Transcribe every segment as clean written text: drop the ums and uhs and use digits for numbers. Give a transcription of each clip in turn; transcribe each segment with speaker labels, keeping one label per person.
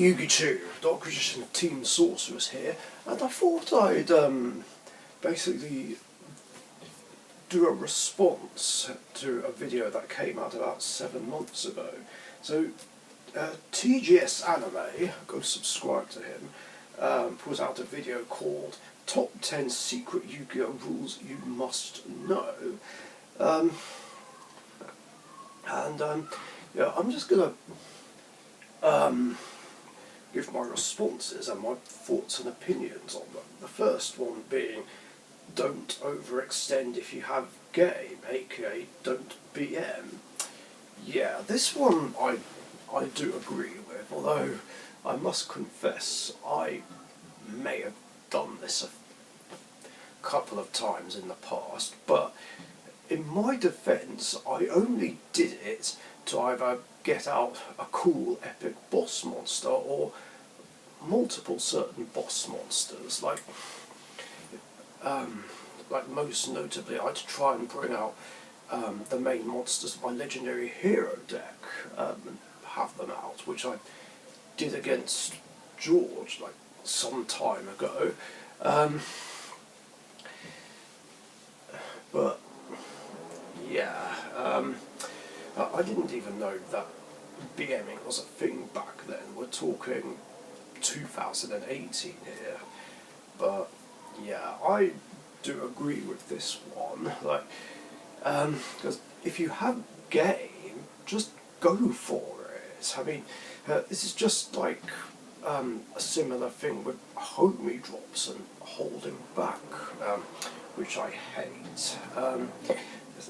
Speaker 1: Yugi2, Dark Magician Team Sorcerers here, and I thought I'd basically do a response to a video that came out about 7 months ago. So TGS Anime, go subscribe to him, put out a video called Top 10 Secret Yu-Gi-Oh! Rules You Must Know. Yeah, I'm just going to give my responses and my thoughts and opinions on them. The first one being, don't overextend if you have game, aka don't BM. Yeah, this one I do agree with, although I must confess I may have done this a couple of times in the past, but in my defence I only did it to either get out a cool epic boss monster or multiple certain boss monsters, like most notably I'd try and bring out the main monsters of my legendary hero deck and have them out, which I did against George like some time ago, but yeah, I didn't even know that BMing was a thing back then. We're talking 2018 here, but yeah, I do agree with this one. Like, because if you have game, just go for it. I mean, this is just like a similar thing with homie drops and holding back, which I hate.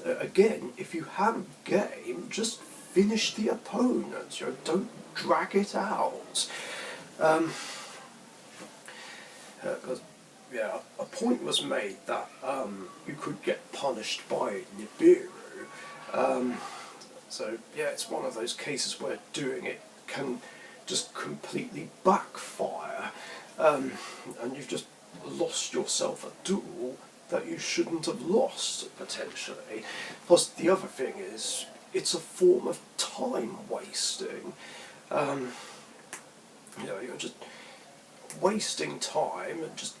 Speaker 1: Again, if you have game, just finish the opponent. You know, don't drag it out. Because yeah, a point was made that you could get punished by Nibiru. So yeah, it's one of those cases where doing it can just completely backfire, and you've just lost yourself a duel that you shouldn't have lost, potentially. Plus, the other thing is, it's a form of time wasting. You know, you're just wasting time and just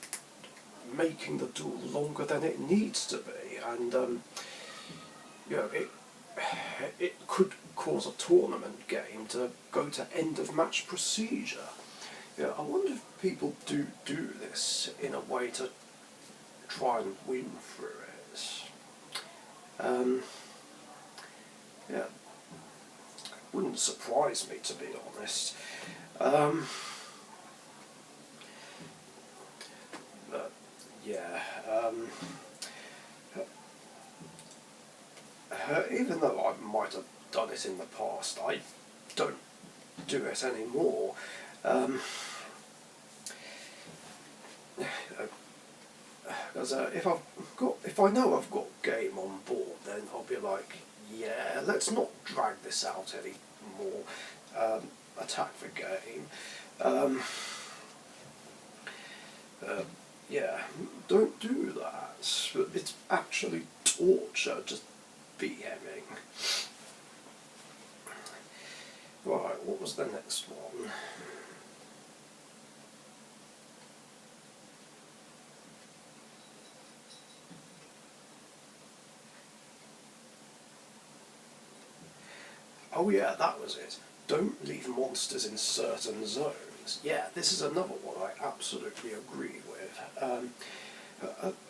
Speaker 1: making the duel longer than it needs to be, and you know, it could cause a tournament game to go to end of match procedure. You know, I wonder if people do this in a way to try and win through it. Yeah, wouldn't surprise me, to be honest. But yeah, even though I might have done it in the past, I don't do it anymore. Because if I know I've got game on board, then I'll be like, yeah, let's not drag this out any more. Attack the game. Yeah, don't do that. It's actually torture just BMing. Right, what was the next one? Oh yeah, that was it. Don't leave monsters in certain zones. Yeah, this is another one I absolutely agree with.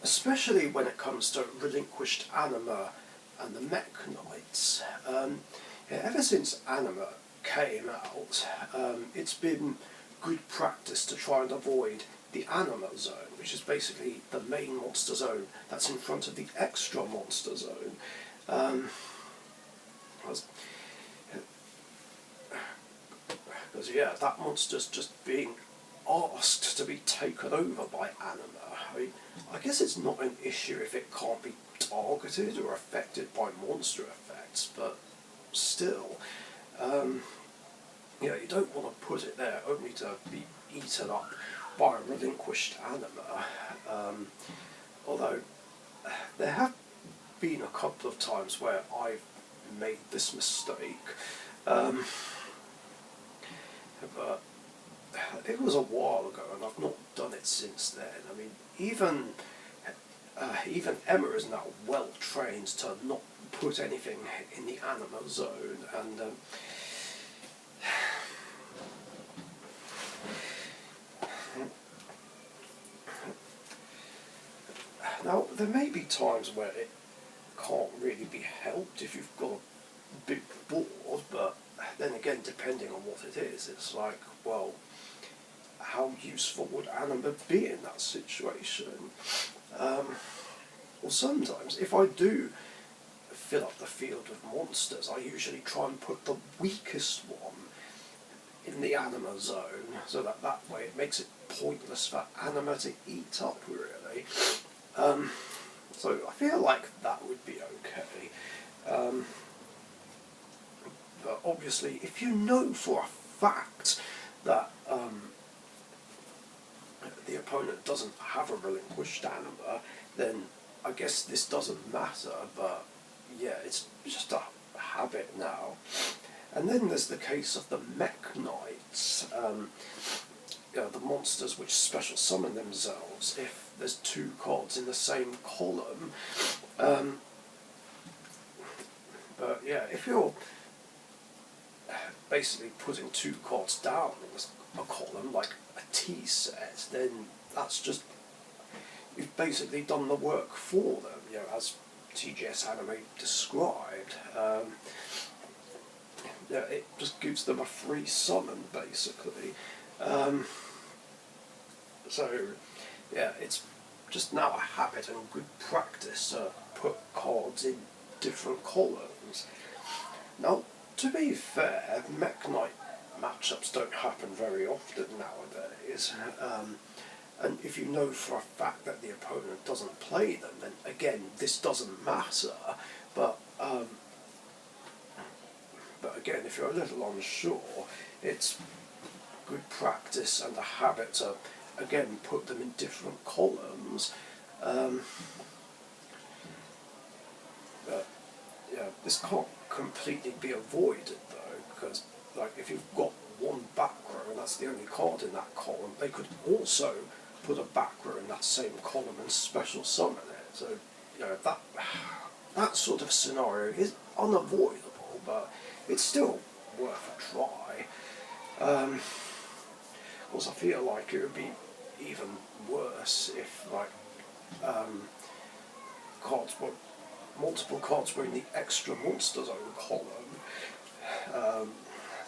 Speaker 1: Especially when it comes to Relinquished Anima and the Mech Knights. Yeah, ever since Anima came out, it's been good practice to try and avoid the Anima zone, which is basically the main monster zone that's in front of the extra monster zone. Because yeah, that monster's just being asked to be taken over by Anima. I mean, I guess it's not an issue if it can't be targeted or affected by monster effects, but still, you know, you don't want to put it there only to be eaten up by a relinquished Anima. Although there have been a couple of times where I've made this mistake. But it was a while ago, and I've not done it since then. I mean, even Emma is now well trained to not put anything in the anima zone, and now there may be times where it can't really be helped if you've got a big board, but then again, depending on what it is, it's like, well, how useful would anima be in that situation? Well, sometimes, if I do fill up the field with monsters, I usually try and put the weakest one in the anima zone, so that way it makes it pointless for anima to eat up, really. So I feel like that would be okay. But obviously, if you know for a fact that the opponent doesn't have a relinquished anima, then I guess this doesn't matter, but yeah, it's just a habit now. And then there's the case of the Mech Knights, the monsters which special summon themselves if there's two cards in the same column. But yeah, if you're basically putting two cards down in a column, like a T set, then that's just, you've basically done the work for them, as TGS Anime described. It just gives them a free summon, basically. So, yeah, it's just now a habit and good practice to put cards in different columns. Now, to be fair, Mech Knight matchups don't happen very often nowadays. And if you know for a fact that the opponent doesn't play them, then again, this doesn't matter. But again, if you're a little unsure, it's good practice and a habit to, again, put them in different columns. But yeah, this can't completely be avoided though, because like if you've got one back row and that's the only card in that column, they could also put a back row in that same column and special summon it. So that sort of scenario is unavoidable, but it's still worth a try. Of course, I feel like it would be even worse if multiple cards were in the extra monster zone column.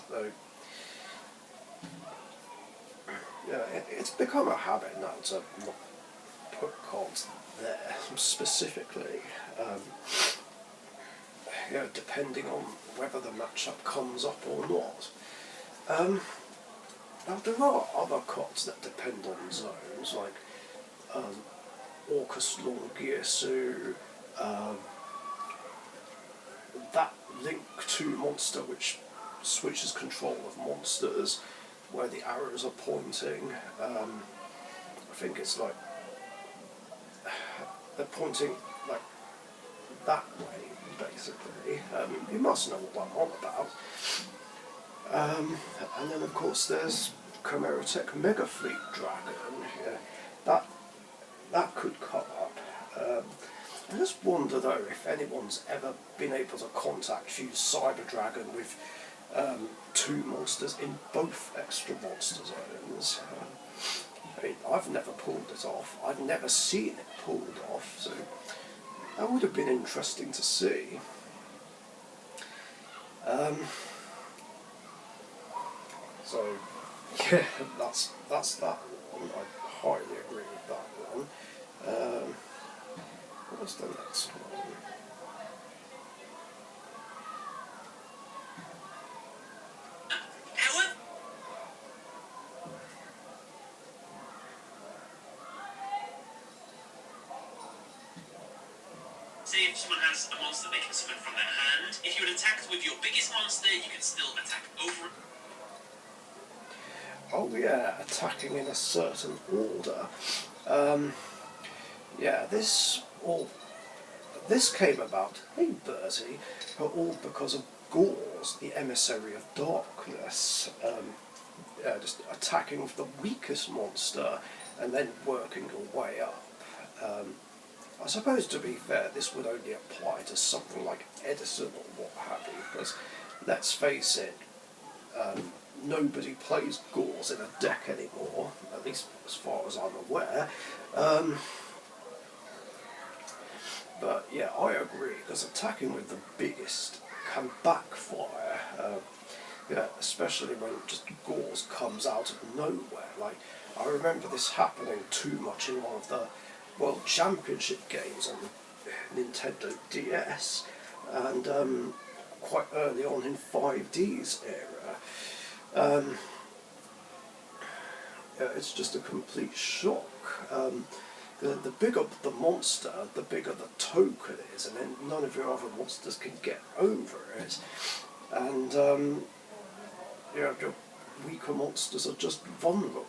Speaker 1: So yeah, it's become a habit now to not put cards there specifically. Depending on whether the matchup comes up or not. Now there are other cards that depend on zones, like Orcus Longiasu, that Link 2 monster which switches control of monsters where the arrows are pointing. I think it's like they're pointing like that way, basically. You must know what I'm on about. And then of course there's Chimeratech Mega Fleet Dragon. Yeah, that could come up. I just wonder though if anyone's ever been able to contact Fuse Cyber Dragon with two monsters in both extra monster zones. I mean, I've never pulled it off. I've never seen it pulled off, so that would have been interesting to see. So yeah, that's that one. I highly agree with that one. What's the next one?
Speaker 2: Say if someone has a monster they can summon from their hand, if you would attack with your biggest monster, you can still attack over.
Speaker 1: Oh yeah, attacking in a certain order. Yeah, this came about, hey Bertie, all because of Gauze, the Emissary of Darkness. just attacking with the weakest monster and then working your way up. I suppose, to be fair, this would only apply to something like Edison or what have you, because let's face it, nobody plays Gauls in a deck anymore, at least as far as I'm aware. But yeah, I agree, because attacking with the biggest can backfire, yeah, especially when just Gauls comes out of nowhere. Like, I remember this happening too much in one of the World Championship games on the Nintendo DS, and quite early on in 5D's era. Yeah, it's just a complete shock. The bigger the monster, the bigger the token is, and then none of your other monsters can get over it. And your weaker monsters are just vulnerable.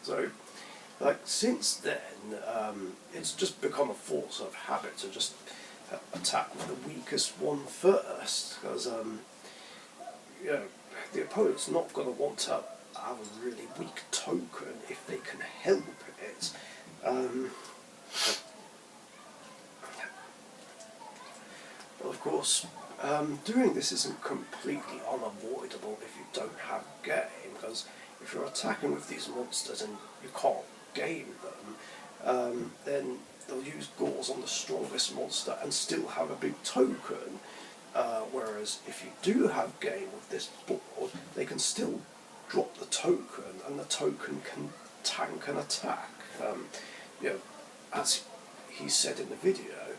Speaker 1: So, like, since then, it's just become a force of habit to just attack with the weakest one first, because you know, the opponent's not going to want to have a really weak token if they can help it. But of course, doing this isn't completely unavoidable if you don't have game, because if you're attacking with these monsters and you can't game them, then they'll use Gauls on the strongest monster and still have a big token. Whereas if you do have game with this board, they can still drop the token, and the token can tank an attack. You know, as he said in the video.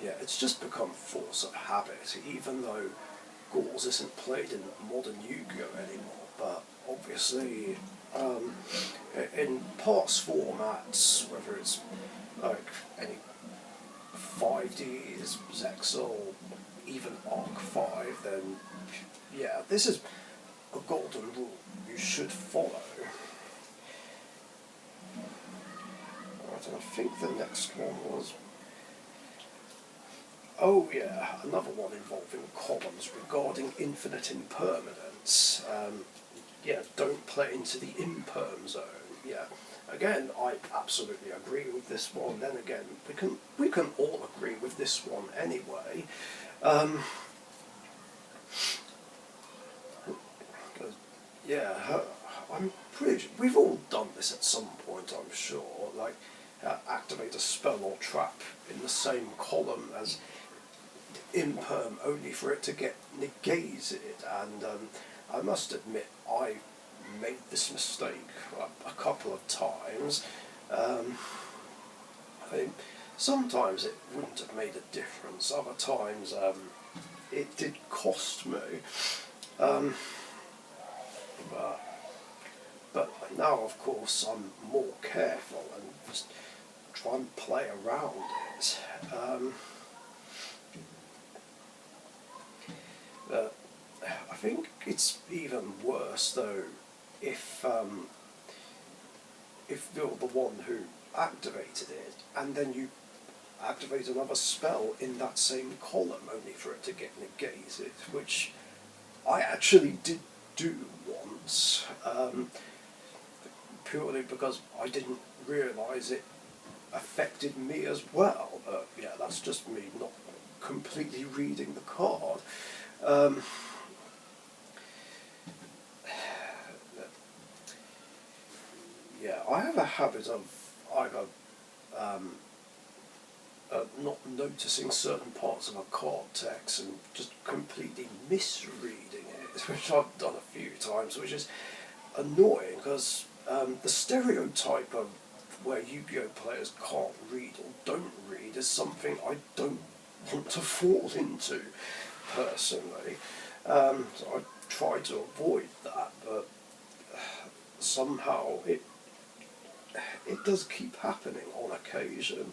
Speaker 1: Yeah, it's just become force of habit, even though Gauls isn't played in modern Yu-Gi-Oh anymore. But obviously, in past formats, whether it's like any 5Ds, Zexal, even Arc 5, then yeah, this is a golden rule you should follow. Alright, and I think the next one was... Oh yeah, another one involving columns regarding infinite impermanence. Yeah, don't play into the imperm zone. Yeah, again, I absolutely agree with this one. Then again, we can all agree with this one anyway. Yeah, I'm pretty sure we've all done this at some point, I'm sure. Like, activate a spell or trap in the same column as imperm, only for it to get negated. And I must admit, I made this mistake a couple of times. I mean, sometimes it wouldn't have made a difference. Other times, it did cost me. But now, of course, I'm more careful and just try and play around it. I think it's even worse though if you're the one who activated it and then you activate another spell in that same column only for it to get negated, which I actually did do once, purely because I didn't realise it affected me as well. But yeah, that's just me not completely reading the card. Yeah, I have a habit of either not noticing certain parts of a card text and just completely misreading it, which I've done a few times, which is annoying because the stereotype of where Yu-Gi-Oh players can't read or don't read is something I don't want to fall into personally. So I try to avoid that, but somehow it does keep happening on occasion.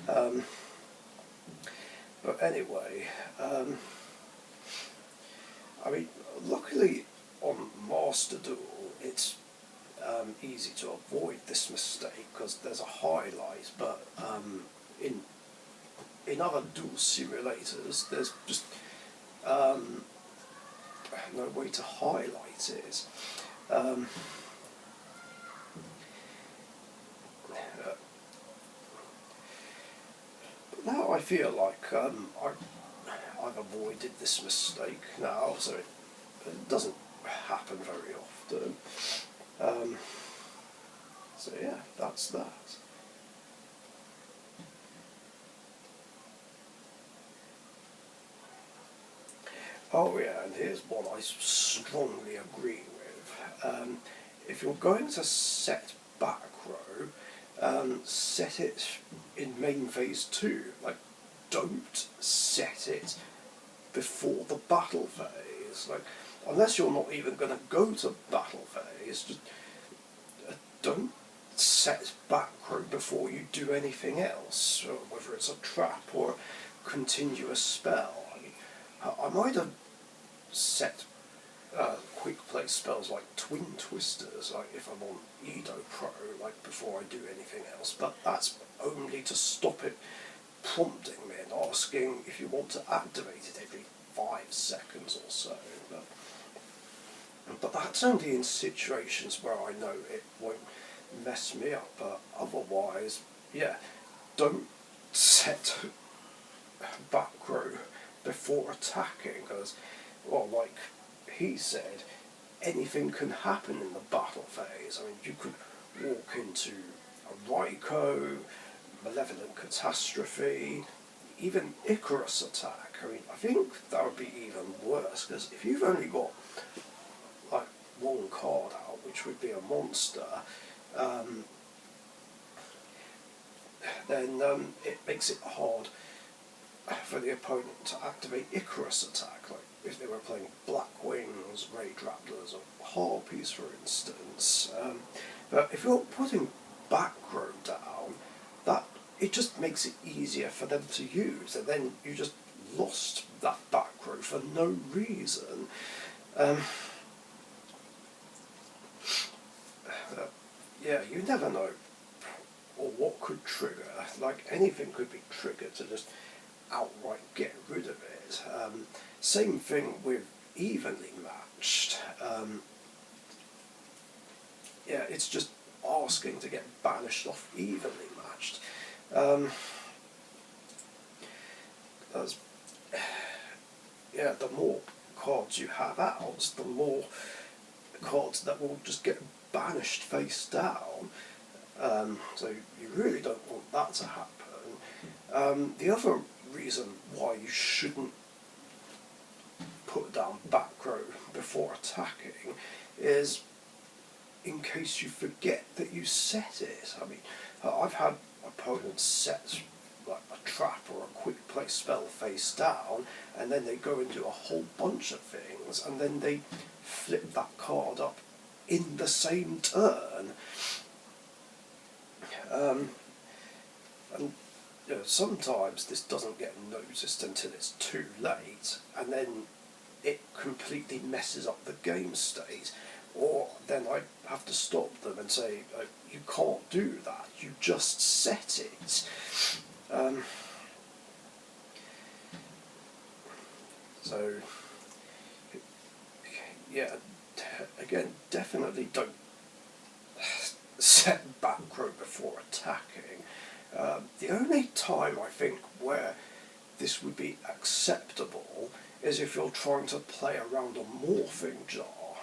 Speaker 1: But anyway, I mean, luckily on Master Duel it's easy to avoid this mistake because there's a highlight, but in in other duel simulators, there's just no way to highlight it. But now I feel like I've avoided this mistake now, so it doesn't happen very often. So yeah, that's that. Oh yeah, and here's one I strongly agree with. If you're going to set back row, set it in main phase 2. Like, don't set it before the battle phase. Like, unless you're not even going to go to battle phase, just don't set back row before you do anything else, whether it's a trap or a continuous spell. I might have set quick play spells like Twin Twisters, like if I'm on Edo Pro, like before I do anything else, but that's only to stop it prompting me and asking if you want to activate it every 5 seconds or so. But that's only in situations where I know it won't mess me up, but otherwise, yeah, don't set back row before attacking, because, well, like he said, anything can happen in the battle phase. I mean, you could walk into a Raikou, Malevolent Catastrophe, even Icarus attack. I mean, I think that would be even worse, because if you've only got like one card out, which would be a monster, then it makes it hard for the opponent to activate Icarus attack, like if they were playing Black Wings, Raid Rattlers, or Harpies, for instance. But if you're putting back row down, that it just makes it easier for them to use, and then you just lost that back row for no reason. Yeah, you never know or what could trigger. Like, anything could be triggered to just outright get rid of it. Same thing with evenly matched. Yeah, it's just asking to get banished off evenly matched. Yeah, the more cards you have out, the more cards that will just get banished face down. So you really don't want that to happen. The other reason why you shouldn't put down back row before attacking is in case you forget that you set it. I mean, I've had opponents set like a trap or a quick play spell face down, and then they go and do a whole bunch of things, and then they flip that card up in the same turn. And you know, sometimes this doesn't get noticed until it's too late, and then it completely messes up the game state. Or then I have to stop them and say, you can't do that, you just set it. So, yeah, again, definitely don't set back row before attacking. The only time I think where this would be acceptable is if you're trying to play around a morphing jar,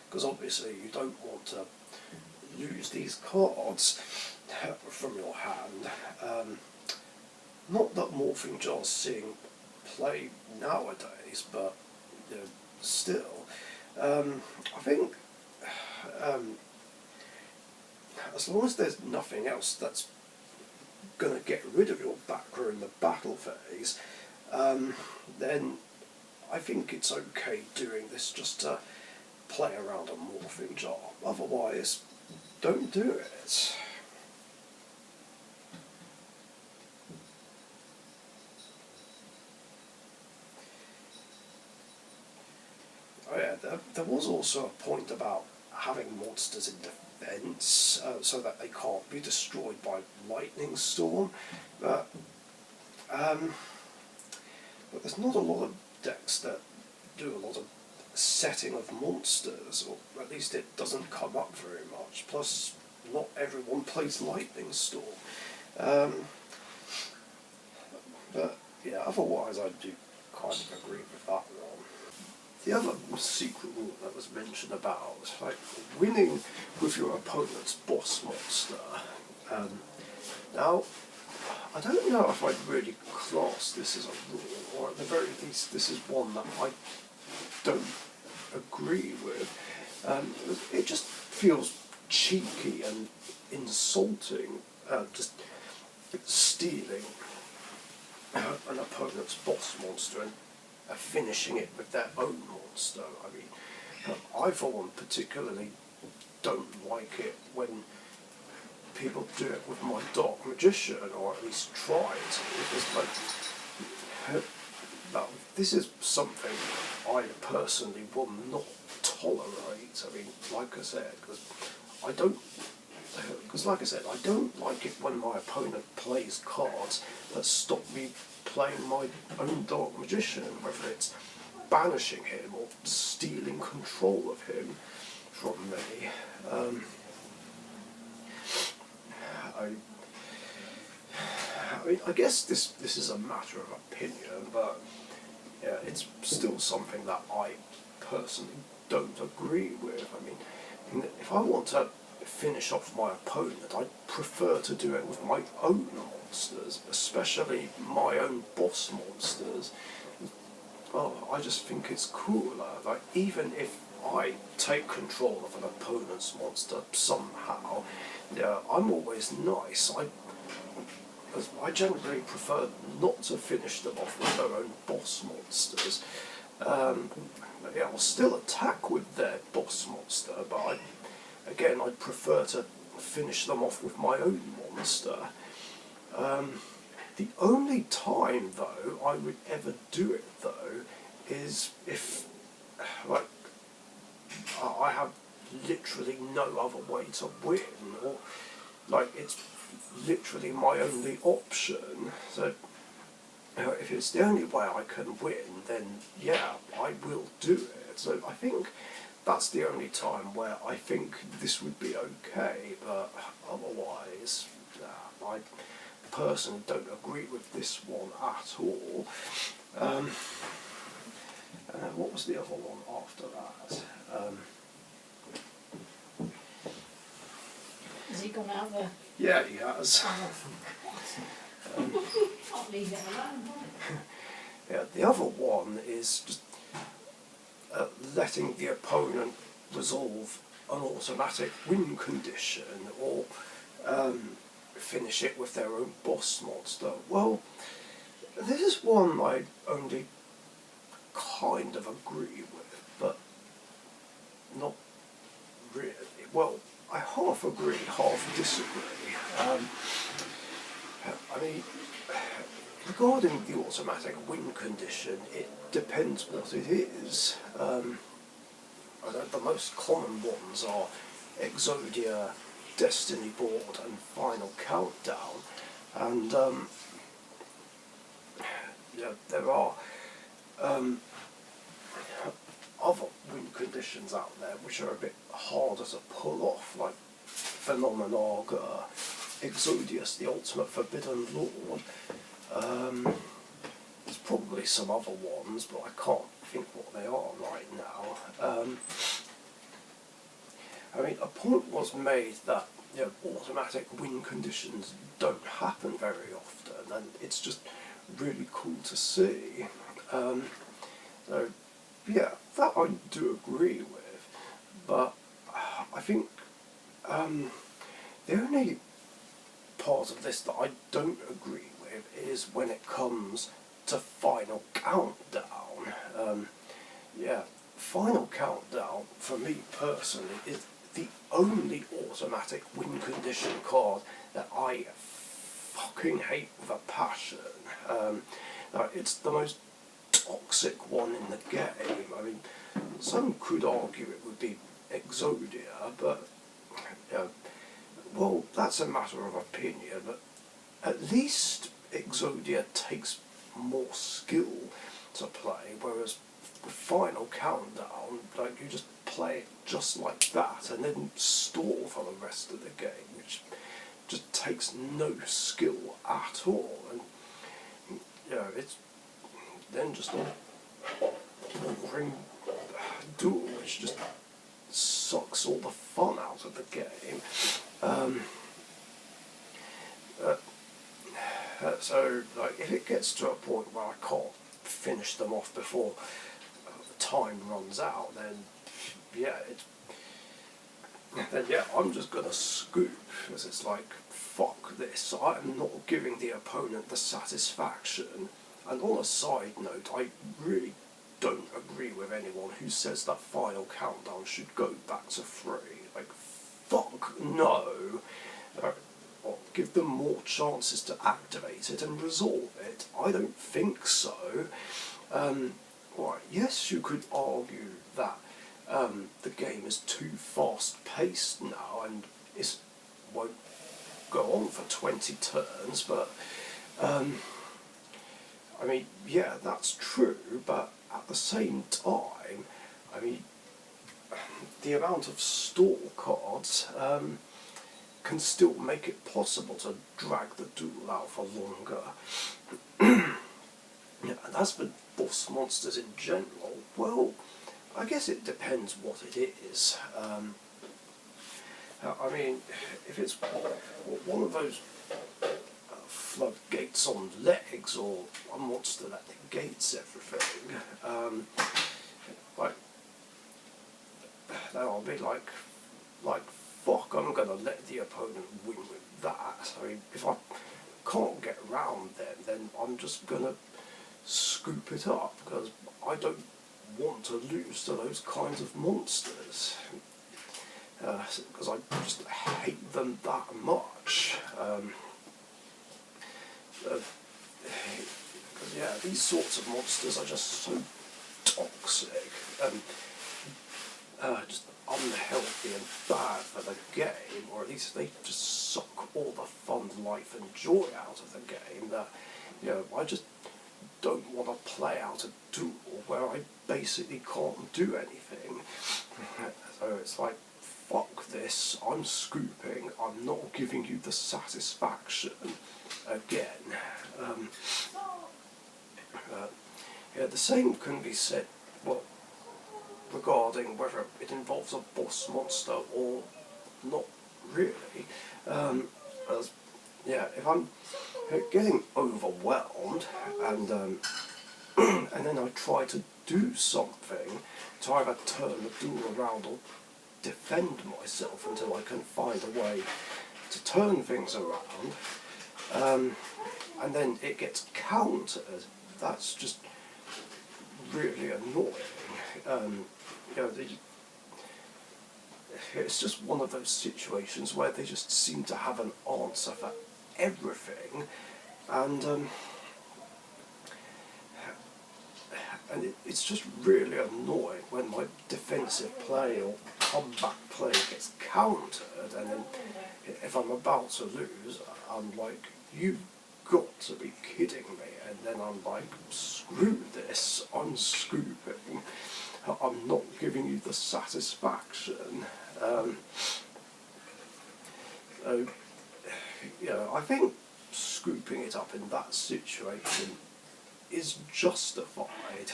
Speaker 1: because obviously you don't want to lose these cards from your hand. Not that morphing jars seeing play nowadays, but you know, still, I think as long as there's nothing else that's going to get rid of your back row in the battle phase, then I think it's okay doing this just to play around a morphing jar. Otherwise, don't do it. Oh yeah, there was also a point about having monsters in defense so that they can't be destroyed by lightning storm. But But there's not a lot of decks that do a lot of setting of monsters, or at least it doesn't come up very much. Plus, not everyone plays Lightning Storm. But yeah, otherwise I do kind of agree with that one. The other secret rule that was mentioned about, like winning with your opponent's boss monster. Now, I don't know if I'd really class this as a rule, or at the very least this is one that I don't agree with. It just feels cheeky and insulting, just stealing an opponent's boss monster and finishing it with their own monster. I mean, I for one particularly don't like it when people do it with my Dark Magician, or at least try to, because like, this is something I personally will not tolerate. I mean, like I said, because I don't like it when my opponent plays cards that stop me playing my own Dark Magician, whether it's banishing him or stealing control of him from me. I guess this is a matter of opinion, but yeah, it's still something that I personally don't agree with. I mean, if I want to finish off my opponent, I prefer to do it with my own monsters, especially my own boss monsters. Oh, I just think it's cooler. Like, even if I take control of an opponent's monster somehow, yeah, I'm always nice. I generally prefer not to finish them off with their own boss monsters. Yeah, I'll still attack with their boss monster, but I'd prefer to finish them off with my own monster. The only time, though, I would ever do it, though, is if, like, I have literally no other way to win, or, like, it's literally my only option. So, if it's the only way I can win, then, yeah, I will do it. So I think that's the only time where I think this would be okay, but otherwise, nah, I personally don't agree with this one at all. What was the other one after that?
Speaker 3: Has he gone out there?
Speaker 1: Yeah, he has.
Speaker 3: Can't leave it alone.
Speaker 1: Yeah, the other one is just letting the opponent resolve an automatic win condition, or finish it with their own boss monster. Well, this is one I only kind of agree with, but not really. Well, I half agree, half disagree. I mean, regarding the automatic win condition, it depends what it is. I know the most common ones are Exodia, Destiny Board, and Final Countdown, and there are other win conditions out there which are a bit harder to pull off, like Phenomenaga, Exodius, the Ultimate Forbidden Lord. There's probably some other ones, but I can't think what they are right now. I mean, a point was made that automatic win conditions don't happen very often, and it's just really cool to see. So, yeah, that I do agree with, but I think the only part of this that I don't agree with is when it comes to Final Countdown. Final Countdown, for me personally, is the only automatic win condition card that I fucking hate with a passion. It's the most toxic one in the game. I mean, some could argue it would be Exodia, but well, that's a matter of opinion. But at least Exodia takes more skill to play, whereas with Final Countdown, like, you just play it just like that and then stall for the rest of the game, which just takes no skill at all. And it's then just a boring duel which just sucks all the fun out of the game. So, like, if it gets to a point where I can't finish them off before time runs out, then I'm just gonna scoop, because it's like, fuck this, I'm not giving the opponent the satisfaction. And on a side note, I really don't agree with anyone who says that Final Countdown should go back to 3. Like, fuck no. Or give them more chances to activate it and resolve it. I don't think so. Yes, you could argue that the game is too fast-paced now and it won't go on for 20 turns, but I mean, yeah, that's true, but at the same time, I mean, the amount of stall cards can still make it possible to drag the duel out for longer. And as for boss monsters in general, well, I guess it depends what it is. I mean, if it's one of those floodgates on legs, or a monster that negates everything, then I'll be like, fuck, I'm gonna let the opponent win with that. I mean, if I can't get round them, then I'm just gonna scoop it up, because I don't want to lose to those kinds of monsters, because I just hate them that much. These sorts of monsters are just so toxic and just unhealthy and bad for the game, or at least they just suck all the fun, life and joy out of the game, that I just don't want to play out a duel where I basically can't do anything. So it's like, fuck this, I'm scooping, I'm not giving you the satisfaction again. The same can be said, regarding whether it involves a boss monster or not really. If I'm getting overwhelmed and and then I try to do something to either turn the duel around or defend myself until I can find a way to turn things around, and then it gets countered, that's just really annoying. It's just one of those situations where they just seem to have an answer for everything, and it's just really annoying when my defensive play or comeback play gets countered, and then if I'm about to lose, I'm like, you've got to be kidding me, and then I'm like, screw this, I'm scooping, I'm not giving you the satisfaction. I think scooping it up in that situation is justified.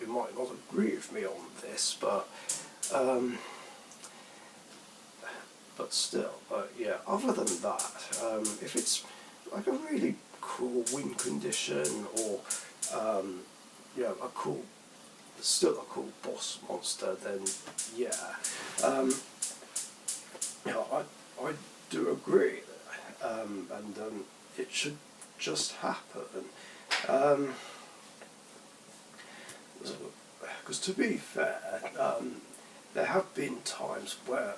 Speaker 1: You might not agree with me on this, but still, other than that, if it's like a really cool win condition, or still a cool boss monster, then I do agree, and it should just happen. Because to be fair, there have been times where,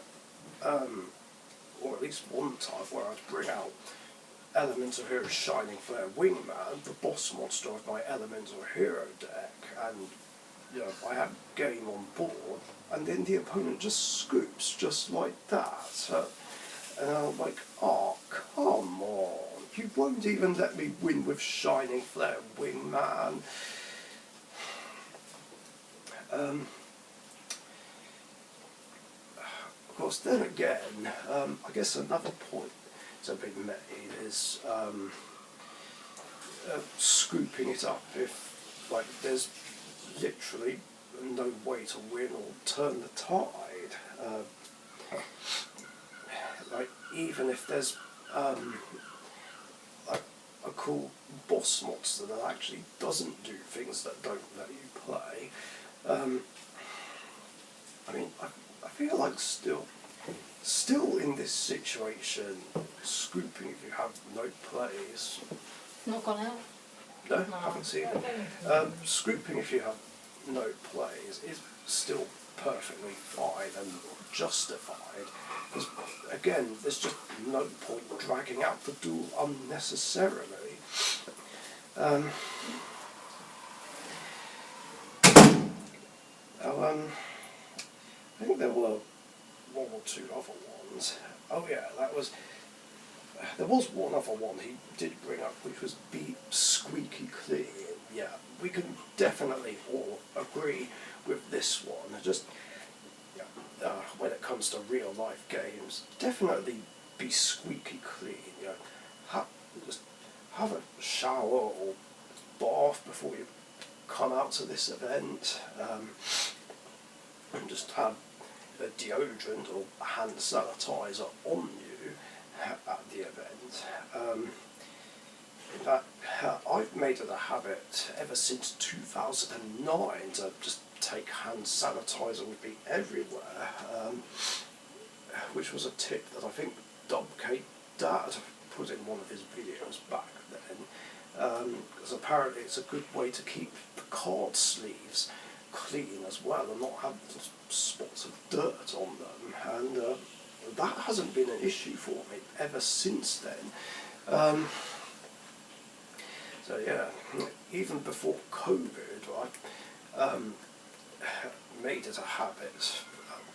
Speaker 1: or at least one time where I'd bring out Elemental Hero Shining Flare Wingman, the boss monster of my Elemental Hero deck, and I have game on board, and then the opponent just scoops just like that. And I'm like, oh, come on. You won't even let me win with Shining Flare Wingman. Of course, then again, I guess another point to be made is scooping it up if, like, there's literally no way to win or turn the tide. Like, even if there's like a cool boss monster that actually doesn't do things that don't let you play, I mean, I feel like still in this situation, scooping if you have no plays.
Speaker 3: Not gone out.
Speaker 1: No,
Speaker 3: No.
Speaker 1: haven't seen it. Scooping if you have no plays is still perfectly fine and justified. Because again, there's just no point dragging out the duel unnecessarily. I think there were one or two other ones. Oh yeah, there was one other one he did bring up, which was be squeaky clean. Yeah, we can definitely all agree with this one. Just when it comes to real life games, definitely be squeaky clean. You know, just have a shower or bath before you come out to this event, and just have a deodorant or hand sanitizer on you at the event. In fact, I've made it a habit ever since 2009 to just take hand sanitizer with me everywhere, which was a tip that I think Dubcake Dad put in one of his videos back then, because apparently it's a good way to keep the card sleeves clean as well and not have spots of dirt on them, and that hasn't been an issue for me ever since then. So yeah, even before COVID, I made it a habit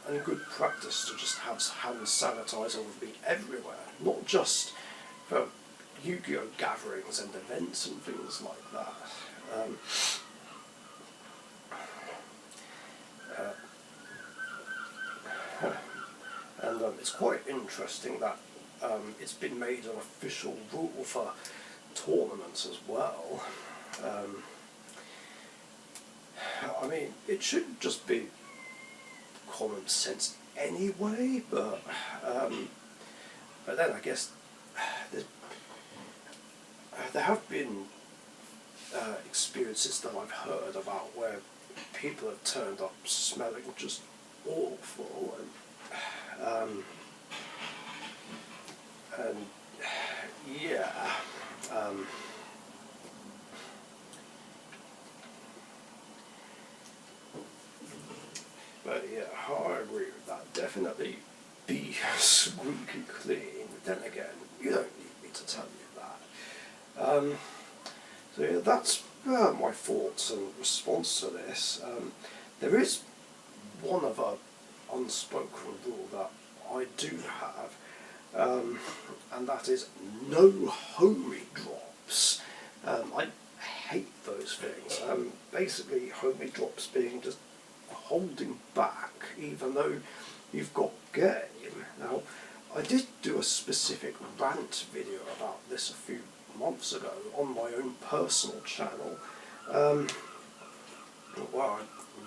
Speaker 1: and a good practice to just have hand sanitizer with me everywhere, not just for Yu-Gi-Oh gatherings and events and things like that. And it's quite interesting that it's been made an official rule for tournaments as well. I mean, it should just be common sense anyway, but then I guess there have been experiences that I've heard about where people have turned up smelling just awful, and yeah. But yeah, I agree with that. Definitely be squeaky clean. Then again, you don't need me to tell you that. So yeah, that's my thoughts and response to this. There is one other unspoken rule that I do have, and that is no homie drops. I hate those things. Basically, homie drops being just holding back, even though you've got game. Now, I did do a specific rant video about this a few months ago on my own personal channel. Well, I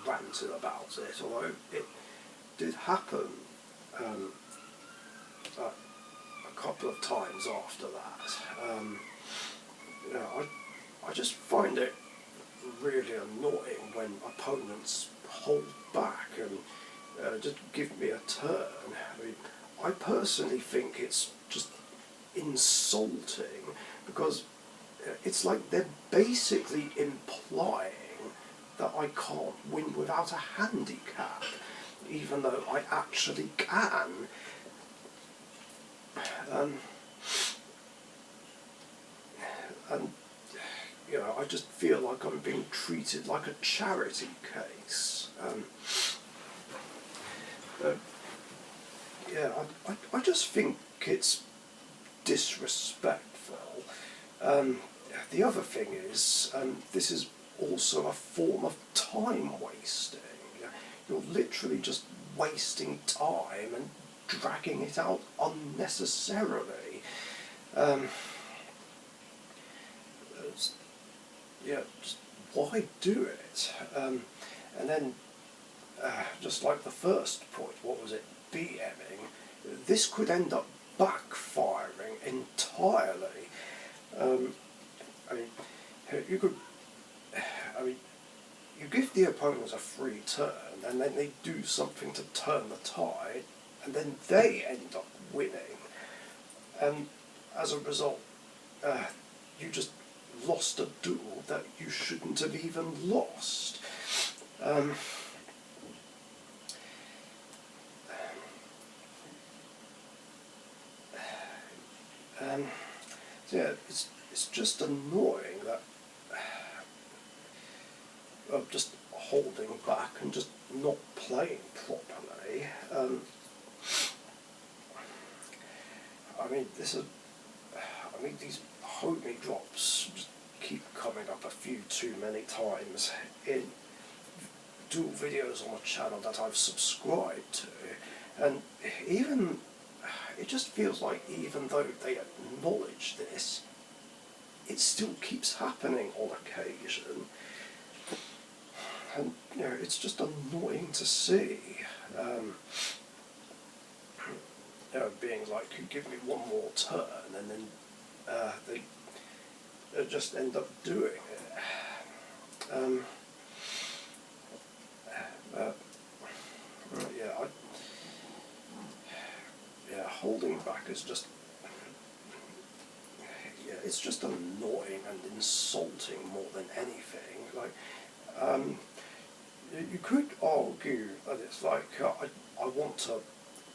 Speaker 1: ranted about it, although it did happen a couple of times after that. You know, I just find it really annoying when opponents hold back and just give me a turn. I mean, I personally think it's just insulting, because it's like they're basically implying that I can't win without a handicap, even though I actually can. And you know, I just feel like I'm being treated like a charity case. Yeah, I just just think it's disrespectful. The other thing is, this is also a form of time wasting. You're literally just wasting time and dragging it out unnecessarily. Just why do it? And then, just like the first point, what was it, BMing, this could end up backfiring entirely. You give the opponents a free turn, and then they do something to turn the tide, and then they end up winning. And as a result, you just lost a duel that you shouldn't have even lost. So yeah, it's just annoying that of just holding back and just not playing properly. These homie drops just keep coming up a few too many times in dual videos on a channel that I've subscribed to, and it just feels like even though they acknowledge this, it still keeps happening on occasion. And it's just annoying to see. Being like, you give me one more turn, and then they just end up doing it. Holding back is just, it's just annoying and insulting more than anything. Like, you could argue that it's like, I want to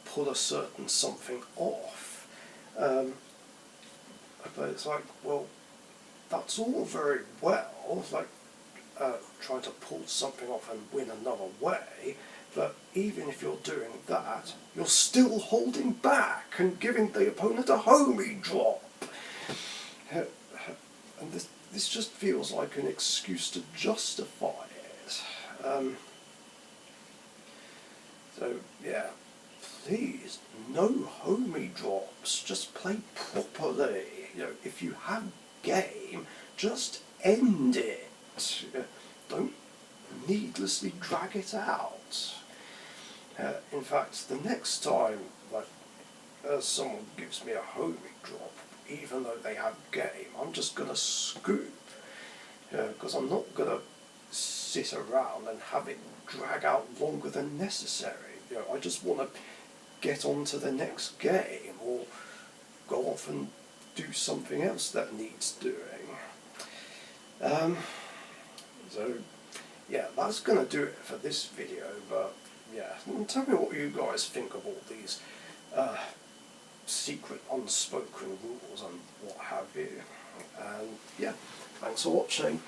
Speaker 1: pull a certain something off, but it's like, well, that's all very well, like trying to pull something off and win another way, but even if you're doing that, you're still holding back and giving the opponent a homie drop. And this just feels like an excuse to justify it. So yeah, please, no homie drops, just play properly. If you have game, just end it. Don't needlessly drag it out. In fact, the next time someone gives me a homie drop, even though they have game, I'm just going to scoop. Because I'm not going to sit around and have it drag out longer than necessary. I just want to get on to the next game or go off and do something else that needs doing. So yeah, that's going to do it for this video, but yeah, tell me what you guys think of all these secret unspoken rules and what have you. And yeah, thanks for watching.